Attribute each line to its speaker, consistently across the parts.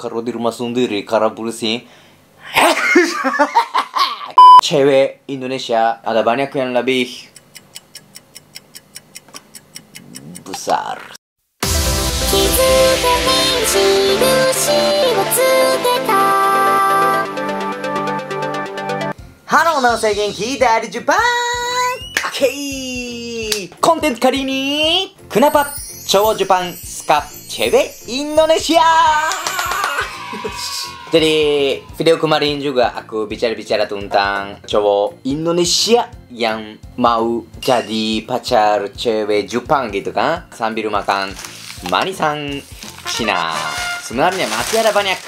Speaker 1: kalau di rumah sendiri karena pusing. Cewek Indonesia ada banyak yang lebih besar. Halo, nama saya Genki dari Jepang. Oke, konten kali ini kenapa cowok Jepang suka cewek Indonesia? Jadi video kemarin juga aku bicara-bicara tentang cowok Indonesia yang mau jadi pacar cewek Jepang gitu kan, sambil makan manisan Cina. Sebenarnya masih ada banyak.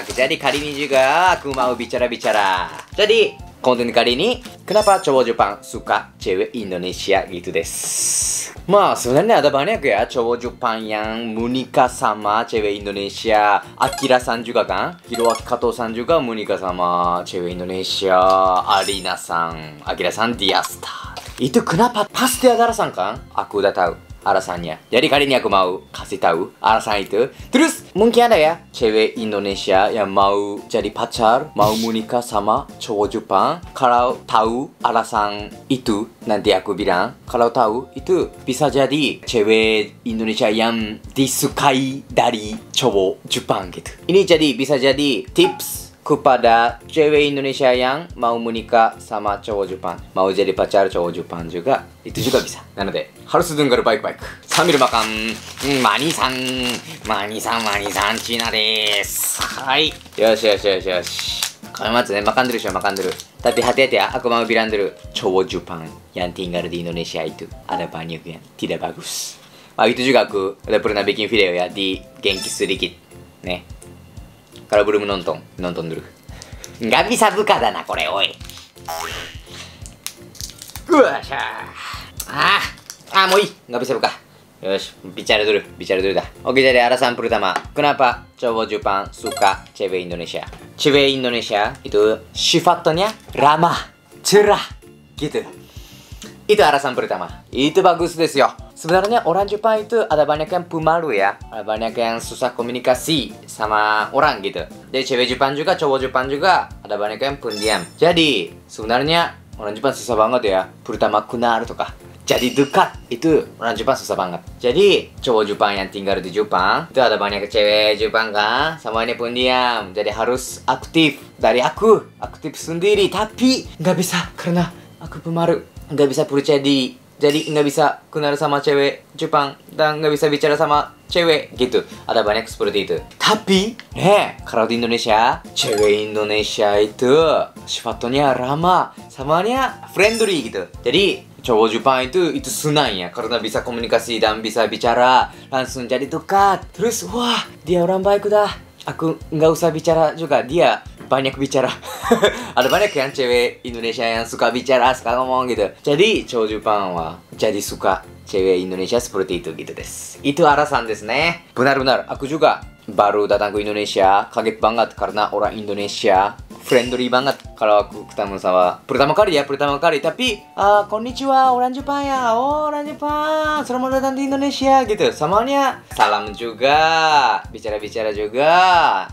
Speaker 1: Jadi kali ini juga aku mau bicara-bicara. Jadi konten kali ini kenapa cowok Jepang suka cewek Indonesia gitu des. Sebenarnya ada banyak ya cowok Jepang yang menikah sama cewek Indonesia. Akira-san juga kan, Hiroaki Kato-san juga menikah sama cewek Indonesia. Arina-san, Akira-san Diasta. Itu kenapa? Pasti ada alasan kan? Aku udah tahu alasannya. Jadi kali ini aku mau kasih tahu alasan itu. Terus mungkin ada ya cewek Indonesia yang mau jadi pacar, mau menikah sama cowok Jepang. Kalau tahu alasan itu, nanti aku bilang kalau tahu itu bisa jadi cewek Indonesia yang disukai dari cowok Jepang gitu. Ini jadi bisa jadi tips kepada cewek Indonesia yang mau menikah sama cowok Jepang, mau jadi pacar cowok Jepang juga, itu juga bisa. Nanti harus dengar baik-baik sambil makan manisan Cina des. Hai, yosh. Kalian makan dulu. Tapi hati-hati ya, aku mau bilang dulu, cowok Jepang yang tinggal di Indonesia itu ada banyak yang tidak bagus. Itu juga aku udah pernah bikin video ya di Genki sedikit nih. Kalau belum nonton dulu. Nggak bisa buka dana kore, oi. Moi, nggak bisa buka. Yosh, bicara dulu dah. Oke, jadi alasan pertama, kenapa cowok Jepang suka cewek Indonesia? Cewek Indonesia itu sifatnya ramah, cerah, gitu. Itu alasan pertama. Itu bagus des yo. Sebenarnya orang Jepang itu ada banyak yang pemalu ya. Ada banyak yang susah komunikasi sama orang gitu. Jadi cewek Jepang juga, cowok Jepang juga ada banyak yang pendiam. Jadi sebenarnya orang Jepang susah banget ya. Pertama kenal tuh kah. Jadi dekat itu orang Jepang susah banget. Jadi cowok Jepang yang tinggal di Jepang itu ada banyak cewek Jepang kan, semuanya pendiam. Jadi harus aktif. Dari aku aktif sendiri, tapi nggak bisa karena aku pemalu. Nggak bisa percaya diri. Jadi nggak bisa kenal sama cewek Jepang dan nggak bisa bicara sama cewek gitu. Ada banyak seperti itu. Tapi kalau di Indonesia, cewek Indonesia itu sifatnya ramah, samanya friendly gitu. Jadi cowok Jepang itu senang ya karena bisa komunikasi dan bisa bicara, langsung jadi dekat. Terus wah, dia orang baik udah. Aku nggak usah bicara juga, dia banyak bicara. Ada banyak yang cewek Indonesia yang suka bicara, suka ngomong gitu. Jadi cowok Jepang wah jadi suka cewek Indonesia seperti itu gitu des. Itu alasan des nih. Benar-benar aku juga baru datang ke Indonesia, kaget banget karena orang Indonesia friendly banget kalau aku ketemu sama pertama kali. Tapi konnichiwa orang Jepang ya, orang Jepang selamat datang di Indonesia gitu. Samanya salam juga, bicara-bicara juga.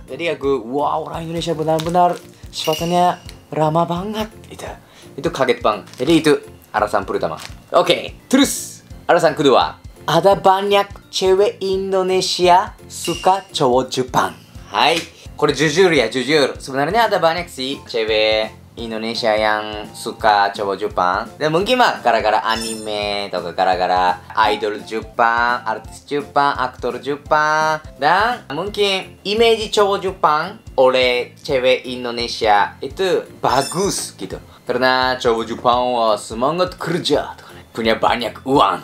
Speaker 1: Jadi aku wow, orang Indonesia benar-benar sifatnya ramah banget gitu. Itu kaget banget. Jadi itu alasan pertama. Oke, terus alasan kedua, ada banyak cewek Indonesia suka cowok Jepang. Hai,これ jujur ya, jujur. Sebenarnya ada banyak sih cewek Indonesia yang suka cowok Jepang. Dan mungkin mah gara-gara anime atau gara-gara idol Jepang, artis Jepang, aktor Jepang. Dan mungkin image cowok Jepang oleh cewek Indonesia itu bagus gitu. Karena cowok Jepang wah semangat kerja, punya banyak uang.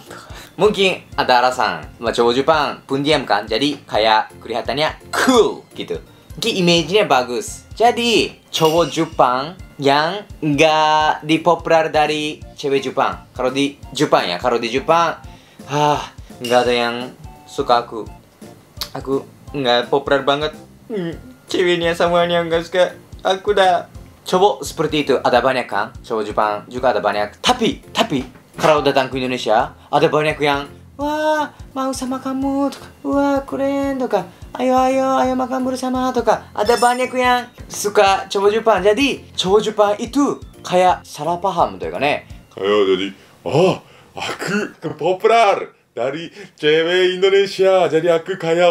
Speaker 1: Mungkin ada alasan, cowok Jepang pendiam kan, jadi kayak kelihatannya cool gitu. Image-nya bagus. Jadi cowok Jepang yang nggak dipopuler dari cewek Jepang. Kalau di Jepang nggak ada yang suka aku. Aku nggak populer banget. Ceweknya semuanya nggak suka. Aku dah cowok seperti itu ada banyak kan. Cowok Jepang juga ada banyak. Tapi kalau datang ke Indonesia ada banyak yang wah mau sama kamu, wah keren, ayo ayo ayo makan bersama to ka. Ada banyak yang suka cowok Jepang. Jadi cowok Jepang itu kayak salah paham tuh kan
Speaker 2: Kayak jadi, oh, aku populer dari cewek Indonesia. Jadi aku kayak,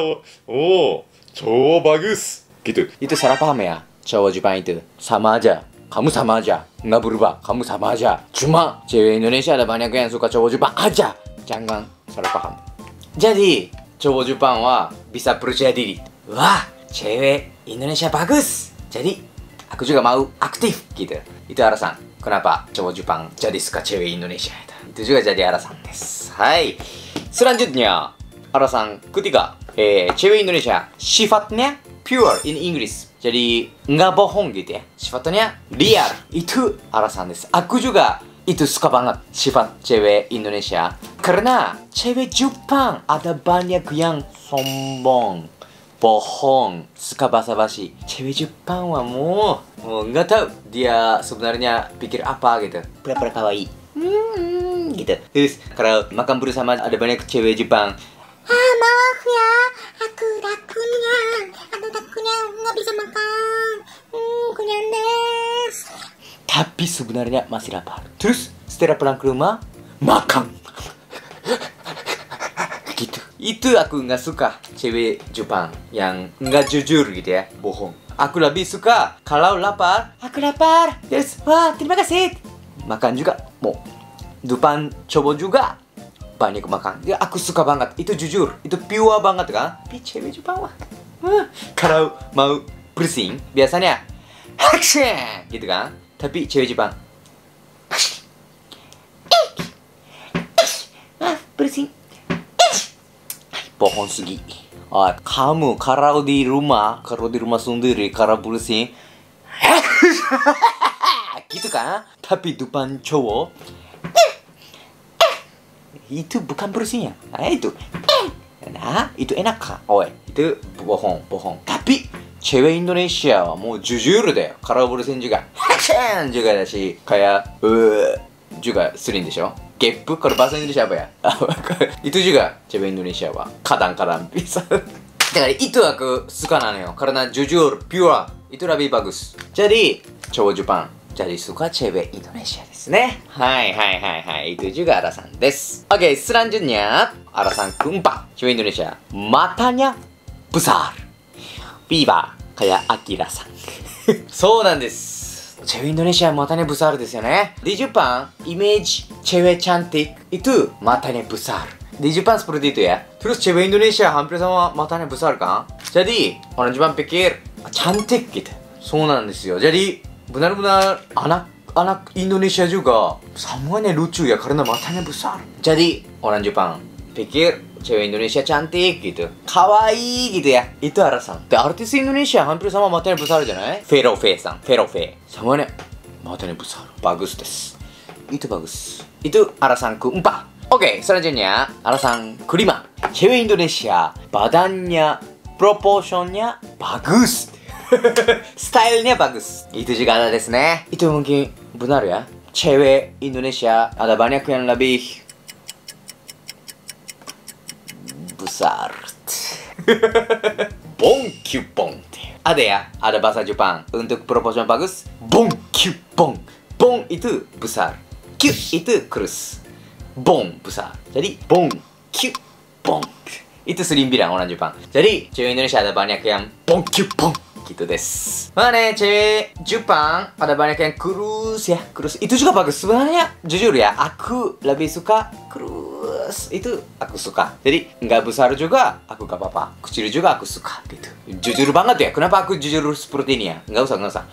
Speaker 2: oh, cowok bagus. Gitu.
Speaker 1: Itu salah paham ya. Cowok Jepang itu sama aja. Kamu sama aja. Nggak berubah. Kamu sama aja. Cuma cewek Indonesia ada banyak yang suka cowok Jepang aja. Jangan salah paham. Jadi cowok Jepang wah bisa percaya diri. Wah, cewek Indonesia bagus. Jadi aku juga mau aktif gitu. Itu alasan kenapa cowok Jepang jadi suka cewek Indonesia. Itu juga jadi alasan des. Hai. Selanjutnya alasan ketiga. Cewek Indonesia sifatnya pure in English. Jadi nggak bohong gitu ya. Sifatnya liar. Itu alasan des. Aku juga itu suka banget sifat cewek Indonesia. Karena cewek Jepang ada banyak yang sombong, bohong, suka basa-basi. Cewek Jepang wah mau nggak tahu dia sebenarnya pikir apa gitu. Pura-pura kawaii. Gitu. Terus kalau makan bersama ada banyak cewek Jepang.
Speaker 3: Maaf ya, aku takutnya nggak bisa makan. Kunyan des.
Speaker 1: Tapi sebenarnya masih lapar. Terus setelah pulang ke rumah makan. Gitu. Itu aku nggak suka cewek Jepang yang nggak jujur gitu ya, bohong. Aku lebih suka kalau lapar. Aku lapar. Terus wah terima kasih. Makan juga mau. Depan cowok juga banyak makan. Ya aku suka banget. Itu jujur. Itu pure banget kan. Tapi cewek Jepang wah. Kalau mau bersin biasanya action gitu kan. Tapi cewek Jepang bersin bohong sugi. Kamu kalau di rumah sendiri kalau bersin gitu kan. Tapi depan cowok itu bukan bersin ya. Nah, itu enak kan? Itu bohong. Tapi cewek Indonesia mau jujur deh. Kalau bersin juga action juga da shi. Kayak juga sering desho. Gap kalau bahasa Indonesia apa ya? Itu juga cewek Indonesia wah kadang-kadang bisa. Jadi itu aku suka nano. Karena jujur, pure itu lebih bagus. Jadi cowok Jepang jadi suka cewek Indonesia desu ne. Hai. Itu juga alasan des. Oke, selanjutnya alasan keempat. Cewek Indonesia matanya besar. Biba kayak Akira-san. そうなんです。cewek Indonesia matanya besar desu yo ne. Di Jepang, image cewek cantik itu matanya besar. Di Jepang seperti itu ya. Terus cewek Indonesia hampir sama matanya besar kan? Jadi orang Jepang pikir cantik gitu. そうなんですよ. Jadi benar-benar anak Indonesia juga semuanya lucu ya karena matanya besar. Jadi orang Jepang pikir cewek Indonesia cantik gitu, kawaii gitu ya. Itu alasan. Dan artis Indonesia hampir sama matanya besar janai? Ferofe-san, Ferofe. Semuanya matanya besar. Bagus des. Itu bagus. Itu alasan keempat. Oke, selanjutnya alasan kelima. Cewek Indonesia badannya, proporsinya bagus. Stylenya bagus. Itu juga ada desu ne. Itu mungkin benar ya. Cewek Indonesia ada banyak yang lebih besar. Bongkyupong. Ada ya, ada bahasa Jepang. Untuk proporsi bagus, bongkyupong. Bong itu besar. Kyu itu kurus. Bong besar. Jadi bongkyupong. Itu sering bilang orang Jepang. Jadi cewek Indonesia ada banyak yang bongkyupong. Gitu des. Mana cewek Jepang ada banyak yang kurus ya, kurus. Itu juga bagus sebenarnya. Jujur ya, aku lebih suka kurus. Itu aku suka. Jadi nggak besar juga, aku gak apa-apa. Kecil juga aku suka gitu. Jujur banget ya. Kenapa aku jujur seperti ini ya? Nggak usah.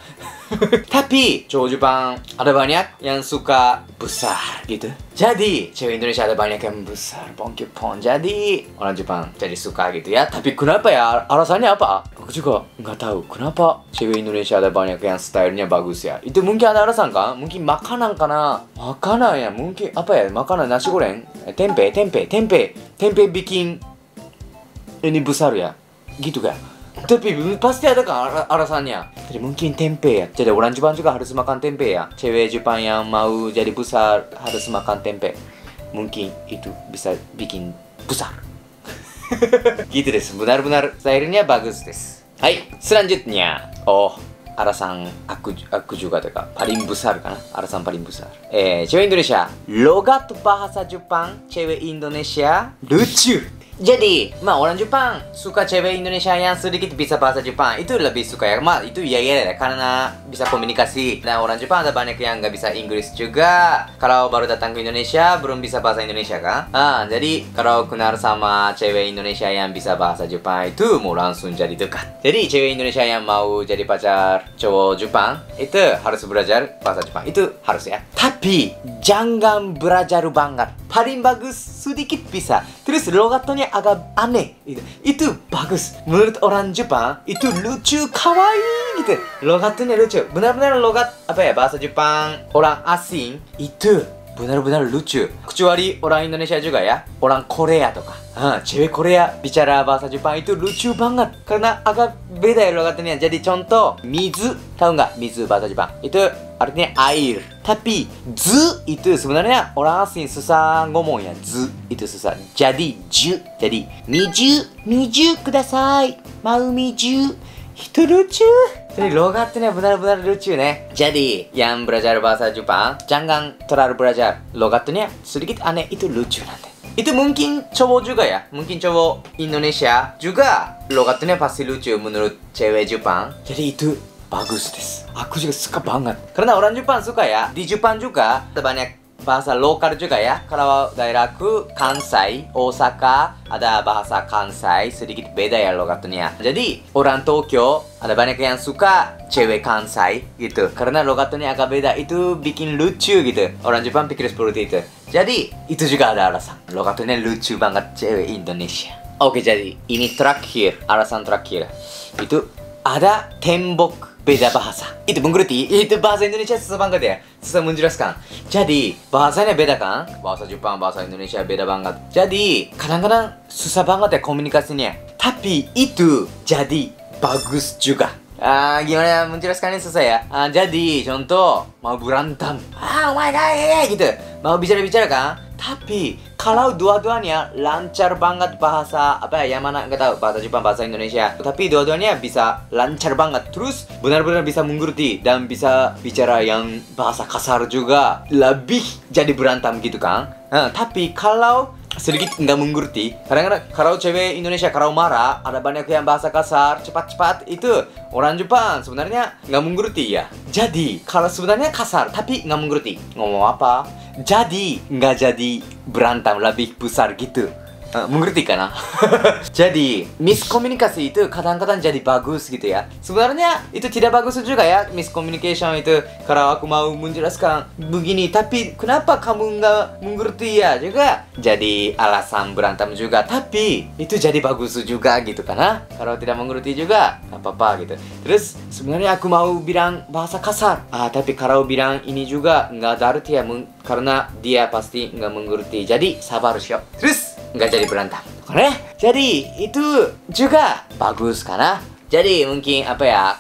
Speaker 1: Tapi cowok Jepang ada banyak yang suka besar gitu. Jadi cewek Indonesia ada banyak yang besar, bongkyupong. Jadi orang Jepang jadi suka gitu ya. Tapi kenapa ya? Alasannya apa? Aku juga nggak tahu. Kenapa cewek Indonesia ada banyak yang stylenya bagus ya? Itu mungkin ada alasan kan? Mungkin makanan kana? Makanan ya? Mungkin apa ya? Makanan nasi goreng, tempe bikin ini besar ya? Gitu kan? Tapi pasti ada kan alasannya. Jadi mungkin tempe ya. Jadi orang Jepang juga harus makan tempe ya. Cewek Jepang yang mau jadi besar harus makan tempe. Mungkin itu bisa bikin besar. Gitu des, benar-benar stylenya bagus des. Hai, selanjutnya. Oh, alasan aku juga tuh kak, paling besar kan? Alasan paling besar. Cewek Indonesia, logat bahasa Jepang, cewek Indonesia lucu. Jadi, orang Jepang suka cewek Indonesia yang sedikit bisa bahasa Jepang. Itu lebih suka ya. Itu ya karena bisa komunikasi. Dan orang Jepang ada banyak yang nggak bisa Inggris juga. Kalau baru datang ke Indonesia, belum bisa bahasa Indonesia kan? Jadi kalau kenal sama cewek Indonesia yang bisa bahasa Jepang, itu mau langsung jadi dekat. Jadi cewek Indonesia yang mau jadi pacar cowok Jepang, itu harus belajar bahasa Jepang. Itu harus ya. Tapi jangan belajar banget. Paling bagus sedikit bisa. Terus logatnya agak aneh. Itu bagus. Menurut orang Jepang itu lucu, kawaii gitu. Logatnya lucu. Benar-benar logat bahasa Jepang orang asing itu benar-benar lucu. Kecuali orang Indonesia juga ya. Orang Korea tuh kah. Cewek Korea bicara bahasa Jepang itu lucu banget. Karena agak beda ya logatnya. Jadi contoh, mizu. Tahu nggak mizu bahasa Jepang? Itu artinya air. Tapi zu itu sebenarnya orang asing susah ngomong ya. Zu itu susah. Jadi ju. Jadi miju kudasai. Mau miju. Itu lucu. Jadi logatnya benar-benar lucu nih. Jadi yang belajar bahasa Jepang jangan terlalu belajar logatnya sedikit aneh, itu lucu nanti. Itu mungkin cowok juga ya. Mungkin cowok Indonesia juga logatnya pasti lucu menurut cewek Jepang. Jadi itu bagus des. Aku juga suka banget. Karena orang Jepang suka ya. Di Jepang juga ada banyak bahasa lokal juga ya. Kalau daerahku Kansai, Osaka ada bahasa Kansai, sedikit beda ya logatnya. Jadi orang Tokyo ada banyak yang suka cewek Kansai gitu. Karena logatnya agak beda, itu bikin lucu gitu. Orang Jepang pikir seperti itu. Jadi itu juga ada alasan. Logatnya lucu banget cewek Indonesia. Oke, jadi ini terakhir, alasan terakhir. Itu ada tembok beda bahasa. Itu mengerti? Itu bahasa Indonesia susah banget ya. Susah menjelaskan. Jadi bahasanya beda kan? Bahasa Jepang, bahasa Indonesia beda banget. Jadi kadang-kadang susah banget ya komunikasinya. Tapi itu jadi bagus juga. Gimana menjelaskannya susah ya? Jadi contoh mau berantem. Oh my god, gitu. Mau bicara-bicara kan? Tapi kalau dua-duanya lancar banget bahasa yang mana nggak tahu, bahasa Jepang, bahasa Indonesia. Tapi dua-duanya bisa lancar banget. Terus benar-benar bisa mengerti dan bisa bicara yang bahasa kasar juga. Lebih jadi berantem gitu kan? Tapi kalau sedikit nggak mengerti, kadang-kadang kalau cewek Indonesia kalau marah ada banyak yang bahasa kasar cepat-cepat, itu orang Jepang sebenarnya nggak mengerti ya. Jadi kalau sebenarnya kasar tapi nggak mengerti ngomong apa, jadi nggak jadi berantem lebih besar gitu. Mengerti kan? Jadi miskomunikasi itu kadang-kadang jadi bagus gitu ya. Sebenarnya itu tidak bagus juga ya, miscommunication itu. Kalau aku mau menjelaskan begini, tapi kenapa kamu nggak mengerti ya juga jadi alasan berantem juga. Tapi itu jadi bagus juga gitu kan? Kalau tidak mengerti juga nggak apa-apa gitu. Terus sebenarnya aku mau bilang bahasa kasar, tapi kalau bilang ini juga nggak ada arti ya, karena dia pasti nggak mengerti. Jadi sabar syok. Terus nggak jadi berantem. Jadi itu juga bagus karena jadi mungkin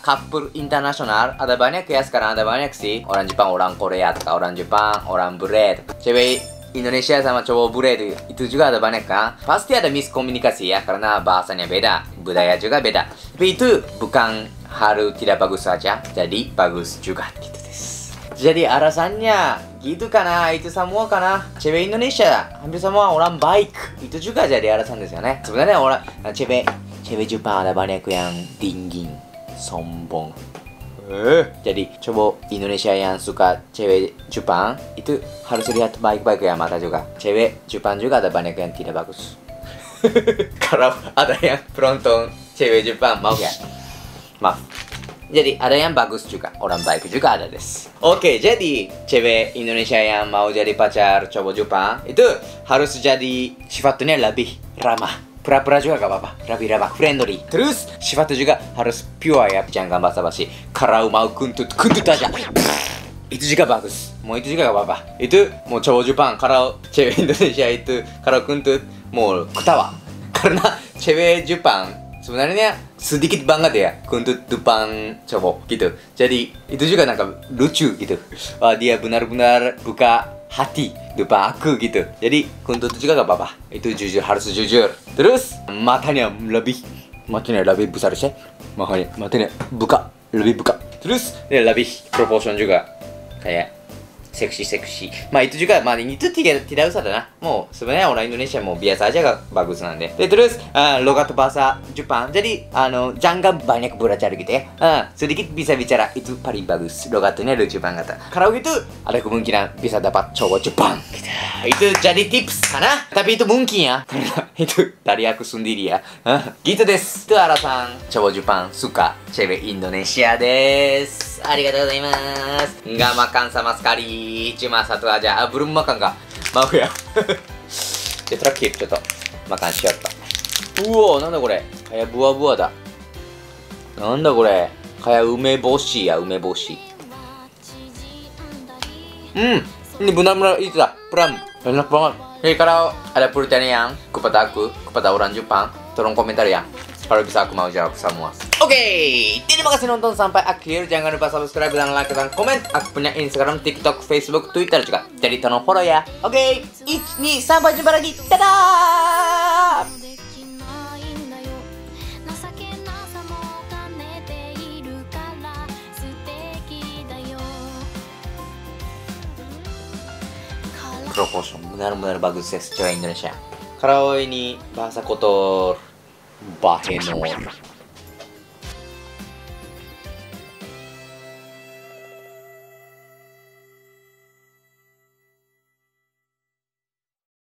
Speaker 1: couple internasional ada banyak ya sekarang, ada banyak sih. Orang Jepang, orang Korea, atau orang Jepang, orang bule. Cewek Indonesia sama cowok bule itu juga ada banyak kan. Pasti ada miskomunikasi ya karena bahasanya beda, budaya juga beda. Tapi itu bukan harus tidak bagus saja, jadi bagus juga gitu. Jadi alasannya gitu karena itu semua karena cewek Indonesia hampir semua orang baik. Itu juga jadi alasanですよね. Sebenarnya orang cewek Jepang ada banyak yang tinggi, sombong. Jadi cowok Indonesia yang suka cewek Jepang itu harus lihat baik-baik ya mata juga. Cewek Jepang juga ada banyak yang tidak bagus. Kalau ada yang penonton cewek Jepang mau ya? Maaf. Jadi ada yang bagus juga, orang baik juga ada des. Oke, jadi cewek Indonesia yang mau jadi pacar cowok Jepang itu harus jadi sifatnya lebih ramah. Pura-pura juga gak apa-apa, lebih ramah, friendly. Terus sifatnya juga harus pure ya, jangan basa-basi. Kalau mau kuntut aja. Itu juga bagus. Mau itu juga gak apa-apa. Itu mau cowok Jepang, kalau cewek Indonesia itu kalau kuntut mau ketawa. Karena cewek Jepang sebenarnya sedikit banget ya kuntut depan cowok gitu. Jadi itu juga lucu gitu. Dia benar-benar buka hati, lupa aku gitu. Jadi kuntut juga gak apa-apa. Itu jujur, harus jujur. Terus matanya lebih besar sih. Matanya buka, lebih buka. Terus dia lebih proportion juga. Kayak seksi. Itu juga, itu tidak usah dah. Mau sebenarnya orang Indonesia mau biasa aja gak bagus nanti. Terus logat bahasa Jepang. Jadi jangan banyak belajar gitu ya. Sedikit bisa bicara itu paling bagus. Logatnya lucu banget. Kalau gitu ada kemungkinan bisa dapat cowok Jepang. Gitu. Itu jadi tips karena. Tapi itu mungkin ya. Karena itu dari aku sendiri ya. Gitu des. Itu alasan cowok Jepang suka cewek Indonesia des. Arigatou gozaimasu. Nggak makan sama sekali, cuma satu aja. Belum makan nggak? Mau ya? Terakhir, coba makan siapa? Wow, nandaこれ? Kayak buah-buah dah. Nandaこれ? Kayak umeboshi ya, umeboshi. Ini benar-benar itu dah, pram. Enak banget. Jadi kalau ada pertanyaan kepada aku, kepada orang Jepang, tolong komentar ya. Kalau bisa aku mau jawab semua. Oke, terima kasih nonton sampai akhir. Jangan lupa subscribe dan like dan komen. Aku punya Instagram, TikTok, Facebook, Twitter juga. Jadi tolong follow ya. Oke, 1, 2, sampai jumpa lagi. Dadah! Proportion benar-benar bagus ya cewek Indonesia. Kalau ini bahasa kotor, bahenor.